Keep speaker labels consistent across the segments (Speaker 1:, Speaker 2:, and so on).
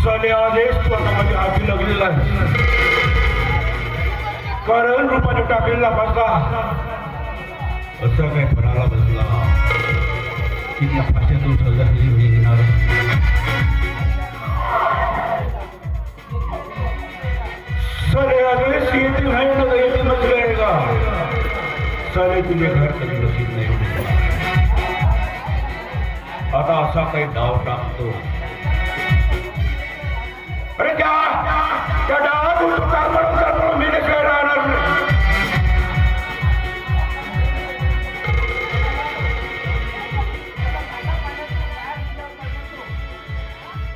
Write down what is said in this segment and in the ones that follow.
Speaker 1: साले आदेश तू आता माझ्या हाती लागलेला आहे. कारण रूपाने टाकलेला बसला असा काय फराला बसला की त्या फाश्यातून सजा केली निघणार. साले आदेश येतील नाही ना येतील मच रहेगा. साले तुझे घर कधी नसीब नाही होते. आता असा काही डाव टाकतो. अरे त्या डावात तू कारभार मी काय राहणार नाही.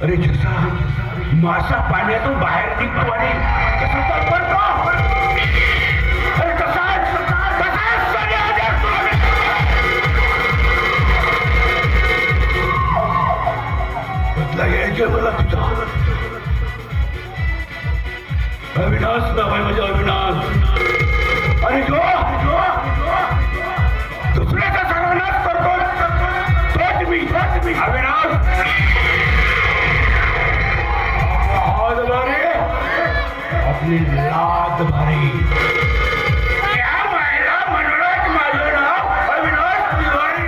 Speaker 1: अरे जसा मासा पाण्यातून बाहेर निघतो आणि कसं तर पडतो. अरे बदला यायचे मला तुझा. अविनाश नाव आहे माझा अविनाश. आणि जो दुसऱ्याचा सर्वनाश करतो तोच मी अविनाश. हात भारी आपली लाद भारी. या बायला म्हणूनच माझं नाव अविनाश तिवारी.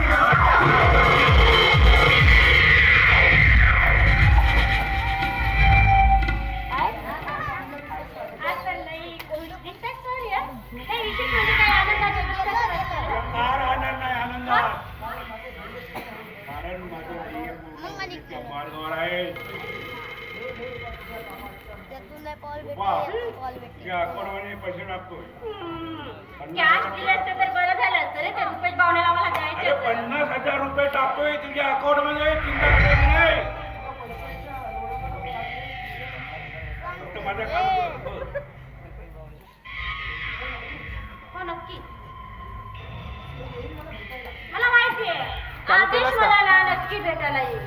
Speaker 1: पैसे टाकतोय. अरे 50,000 रुपये टाकतोय तुझ्या अकाउंट मध्ये. चिंता करायची नाही. फक्त माझ्या काम
Speaker 2: हो नक्की. मला माहितीये आदेश मला ना नक्की भेटायला येईल.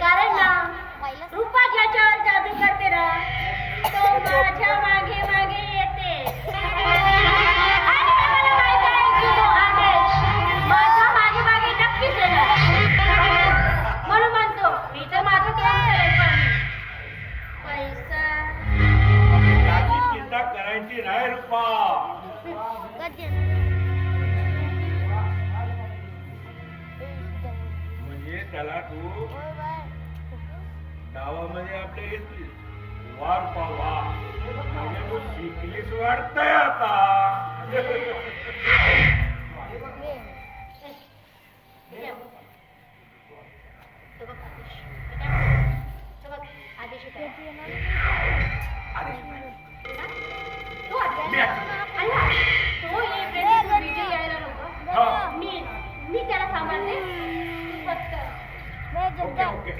Speaker 2: कारण ना रूपा ज्याच्यावर जादू करते ना तो माझ्या मागे मागे येते. आणि मला माहिती आहे की तो आदेश माझ्या मागे मागे नक्कीच येणार. म्हणून म्हणतो मी तर माझं काम करेल पण पैसा
Speaker 1: चिंता करायची नाही रूपा. म्हणजे त्याला तू गावामध्ये आपल्या येतील वार पावा. म्हणजे तू शिकलीस वाटतंय आता.
Speaker 2: मी त्याला सांभाळते.
Speaker 1: Okay okay.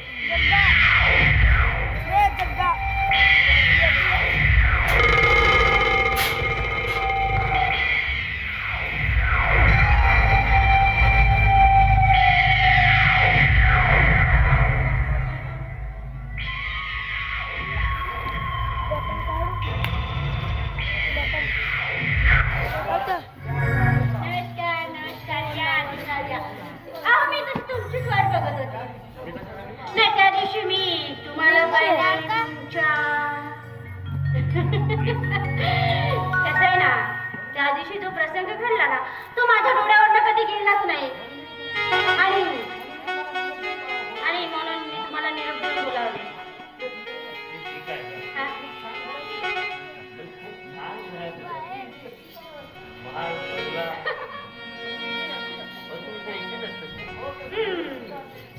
Speaker 2: कसं आहे ना त्या दिवशी जो प्रसंग घडला ना तो माझ्या डोळ्यावरनं कधी गेलाच नाही. आणि म्हणून मी तुम्हाला निरोप देऊन बोलावले.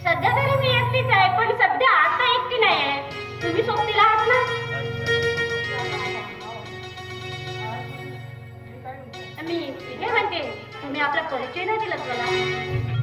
Speaker 2: सध्या तरी मी एकटीच आहे पण सध्या आता एकटी नाही आहे. तुम्ही सोबतीला आहात ना. मी काय म्हणते तुम्ही आपला परिचय नाही दिलात मला.